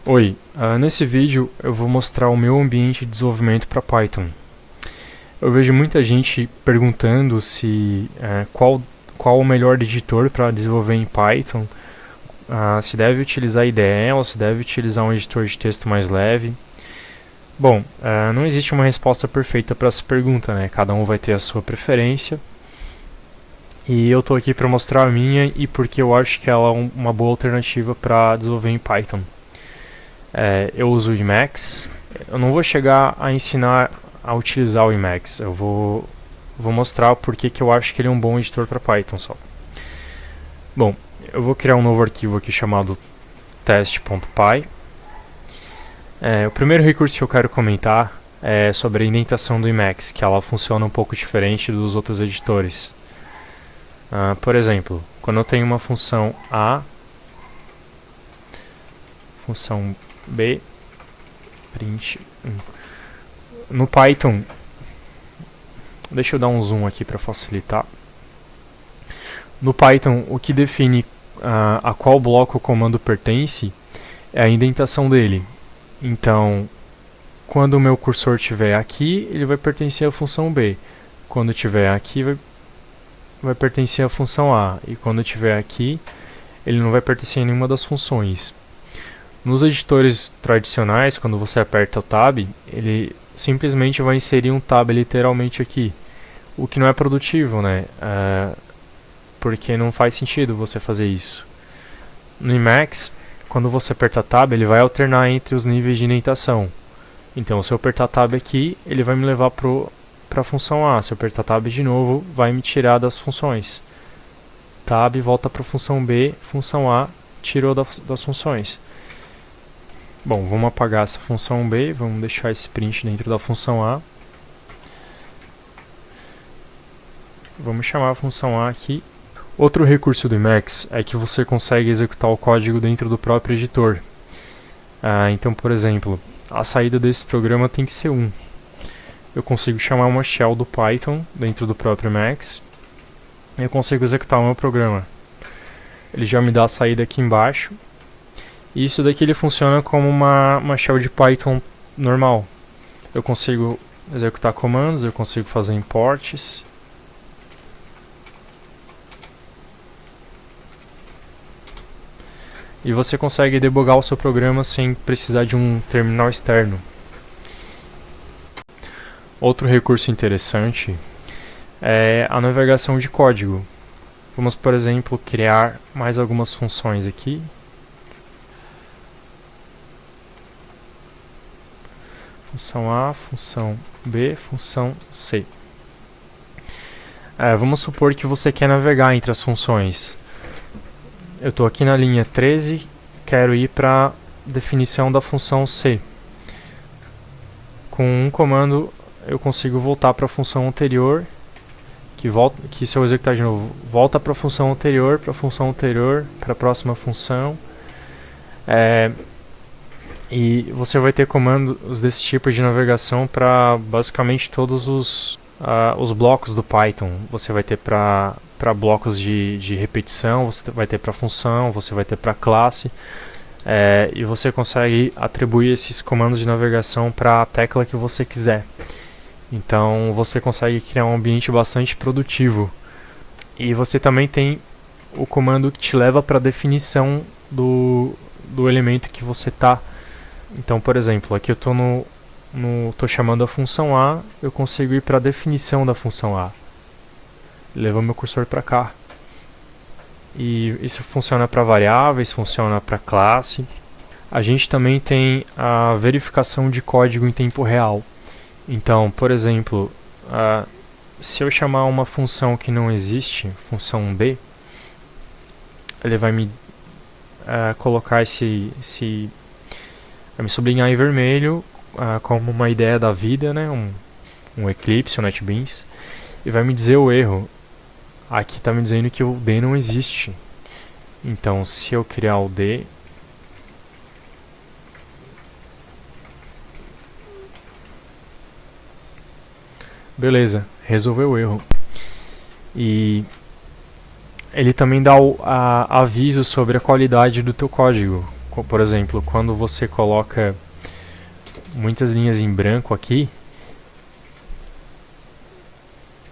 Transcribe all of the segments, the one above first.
Oi, nesse vídeo eu vou mostrar o meu ambiente de desenvolvimento para Python. Eu vejo muita gente perguntando qual o melhor editor para desenvolver em Python, se deve utilizar IDE ou se deve utilizar um editor de texto mais leve. Bom, não existe uma resposta perfeita para essa pergunta, né? Cada um vai ter a sua preferência. E eu estou aqui para mostrar a minha e porque eu acho que ela é uma boa alternativa para desenvolver em Python. Eu uso o Emacs. Eu não vou chegar a ensinar a utilizar o Emacs. Eu vou mostrar porque que eu acho que ele é um bom editor para Python só. Bom, eu vou criar um novo arquivo aqui chamado test.py. O primeiro recurso que eu quero comentar é sobre a indentação do Emacs, que ela funciona um pouco diferente dos outros editores. Por exemplo, quando eu tenho uma função A, função B, print 1. No Python, deixa eu dar um zoom aqui para facilitar. No Python, o que define a qual bloco o comando pertence é a indentação dele. Então, quando o meu cursor estiver aqui, ele vai pertencer à função B. Quando estiver aqui, vai pertencer à função A. E quando estiver aqui, ele não vai pertencer a nenhuma das funções. Nos editores tradicionais, quando você aperta o Tab, ele simplesmente vai inserir um Tab literalmente aqui. O que não é produtivo, né? Porque não faz sentido você fazer isso. No Emacs, quando você aperta Tab, ele vai alternar entre os níveis de indentação. Então, se eu apertar Tab aqui, ele vai me levar para a função A. Se eu apertar Tab de novo, vai me tirar das funções. Tab volta para a função B, função A tirou das funções. Bom, vamos apagar essa função B, vamos deixar esse print dentro da função A. Vamos chamar a função A aqui. Outro recurso do Emacs é que você consegue executar o código dentro do próprio editor. Então, por exemplo, a saída desse programa tem que ser 1. Eu consigo chamar uma shell do Python dentro do próprio Emacs. E eu consigo executar o meu programa. Ele já me dá a saída aqui embaixo. E isso daqui ele funciona como uma shell de Python normal. Eu consigo executar comandos, eu consigo fazer imports. E você consegue debugar o seu programa sem precisar de um terminal externo. Outro recurso interessante é a navegação de código. Vamos, por exemplo, criar mais algumas funções aqui. Função A, função B, função C. Vamos supor que você quer navegar entre as funções. Eu estou aqui na linha 13, quero ir para a definição da função C. Com um comando eu consigo voltar para a função anterior, que se eu executar de novo, volta para a função anterior, para a próxima função. E você vai ter comandos desse tipo de navegação para basicamente todos os blocos do Python. Você vai ter para blocos de repetição, você vai ter para função, você vai ter para classe. E você consegue atribuir esses comandos de navegação para a tecla que você quiser. Então você consegue criar um ambiente bastante produtivo. E você também tem o comando que te leva para a definição do elemento que você está. Então, por exemplo, aqui eu estou chamando a função A, eu consigo ir para a definição da função A. Leva meu cursor para cá. E isso funciona para variáveis, funciona para classe. A gente também tem a verificação de código em tempo real. Então, por exemplo, se eu chamar uma função que não existe, função B, ele vai me colocar vai me sublinhar em vermelho como uma ideia da vida, né? um Eclipse, um NetBeans, e vai me dizer o erro. Aqui está me dizendo que o D não existe. Então, se eu criar o D, beleza, resolveu o erro. E ele também dá aviso sobre a qualidade do teu código. por exemplo, quando você coloca muitas linhas em branco aqui,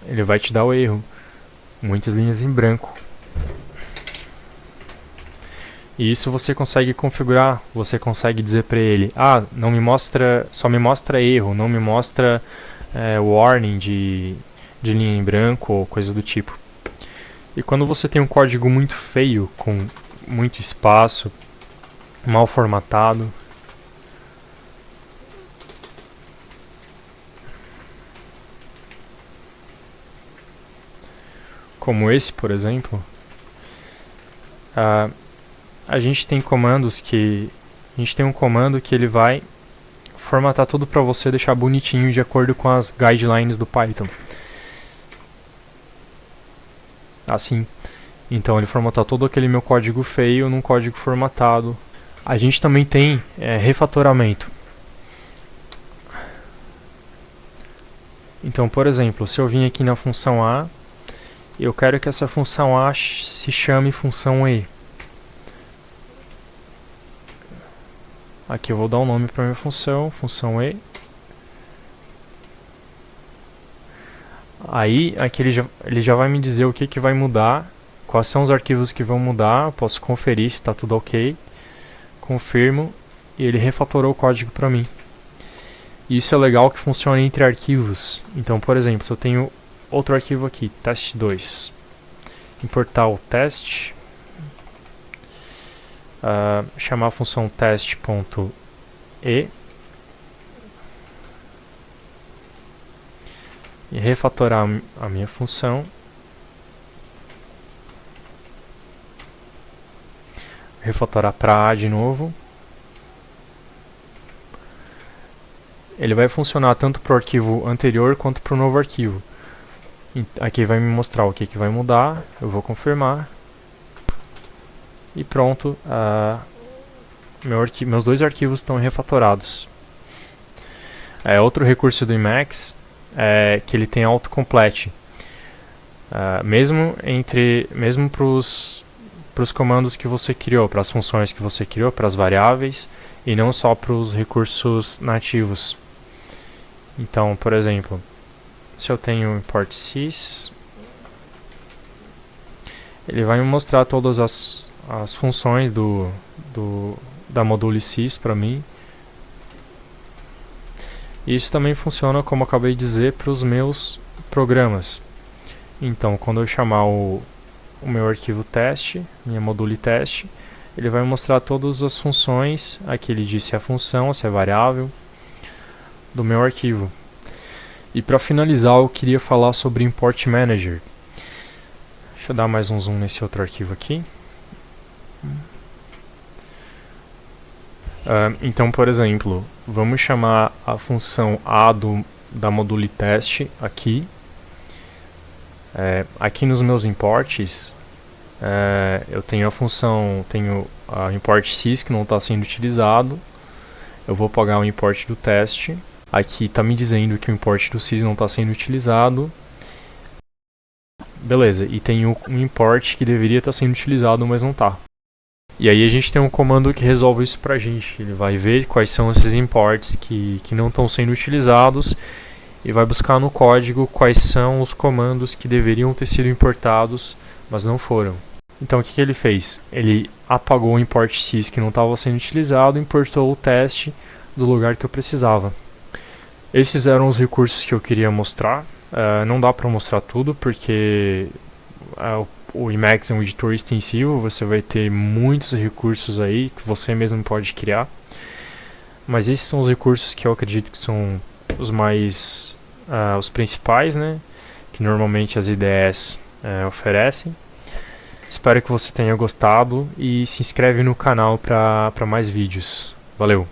ele vai te dar o erro. Muitas linhas em branco. E isso você consegue configurar, você consegue dizer para ele, não me mostra, só me mostra erro, não me mostra warning de linha em branco ou coisa do tipo. E quando você tem um código muito feio, com muito espaço, mal formatado, como esse, por exemplo, a gente tem comandos que... A gente tem um comando que ele vai formatar tudo para você deixar bonitinho de acordo com as guidelines do Python. Assim. Então ele formatar todo aquele meu código feio num código formatado. A gente também tem refatoramento. Então, por exemplo, se eu vim aqui na função A, eu quero que essa função A se chame função E. Aqui eu vou dar um nome para minha função, função E. Aí aqui ele já vai me dizer o que vai mudar, quais são os arquivos que vão mudar, eu posso conferir se está tudo ok, confirmo, e ele refatorou o código para mim. E isso é legal que funciona entre arquivos. Então, por exemplo, se eu tenho outro arquivo aqui, test2, importar o teste, chamar a função teste.e e refatorar a minha função. Refatorar para A de novo. Ele vai funcionar tanto para o arquivo anterior quanto para o novo arquivo. Aqui vai me mostrar o que vai mudar. Eu vou confirmar. E pronto. Meus dois arquivos estão refatorados. Outro recurso do Emacs é que ele tem autocomplete. Mesmo para os comandos que você criou, para as funções que você criou, para as variáveis, e não só para os recursos nativos. Então, por exemplo, se eu tenho import sys, ele vai me mostrar todas as funções da module sys para mim. Isso também funciona, como eu acabei de dizer, para os meus programas. Então, quando eu chamar o meu arquivo teste, minha module teste, ele vai mostrar todas as funções. Aqui ele diz se é função, se é variável, do meu arquivo. E para finalizar, eu queria falar sobre Import Manager. Deixa eu dar mais um zoom nesse outro arquivo aqui. Então, por exemplo, vamos chamar a função A da module teste aqui. Aqui nos meus imports, eu tenho a import sys que não está sendo utilizado. Eu vou pagar o import do teste. Aqui está me dizendo que o import do sys não está sendo utilizado. Beleza, e tem um import que deveria estar sendo utilizado, mas não está. E aí a gente tem um comando que resolve isso pra gente. Ele vai ver quais são esses imports que não estão sendo utilizados e vai buscar no código quais são os comandos que deveriam ter sido importados, mas não foram. Então o que ele fez? Ele apagou o import sys que não estava sendo utilizado e importou o teste do lugar que eu precisava. Esses eram os recursos que eu queria mostrar. Não dá para mostrar tudo porque o Emacs é um editor extensivo, você vai ter muitos recursos aí que você mesmo pode criar. Mas esses são os recursos que eu acredito que são os principais, né? Que normalmente as IDEs oferecem. Espero que você tenha gostado e se inscreve no canal para mais vídeos. Valeu!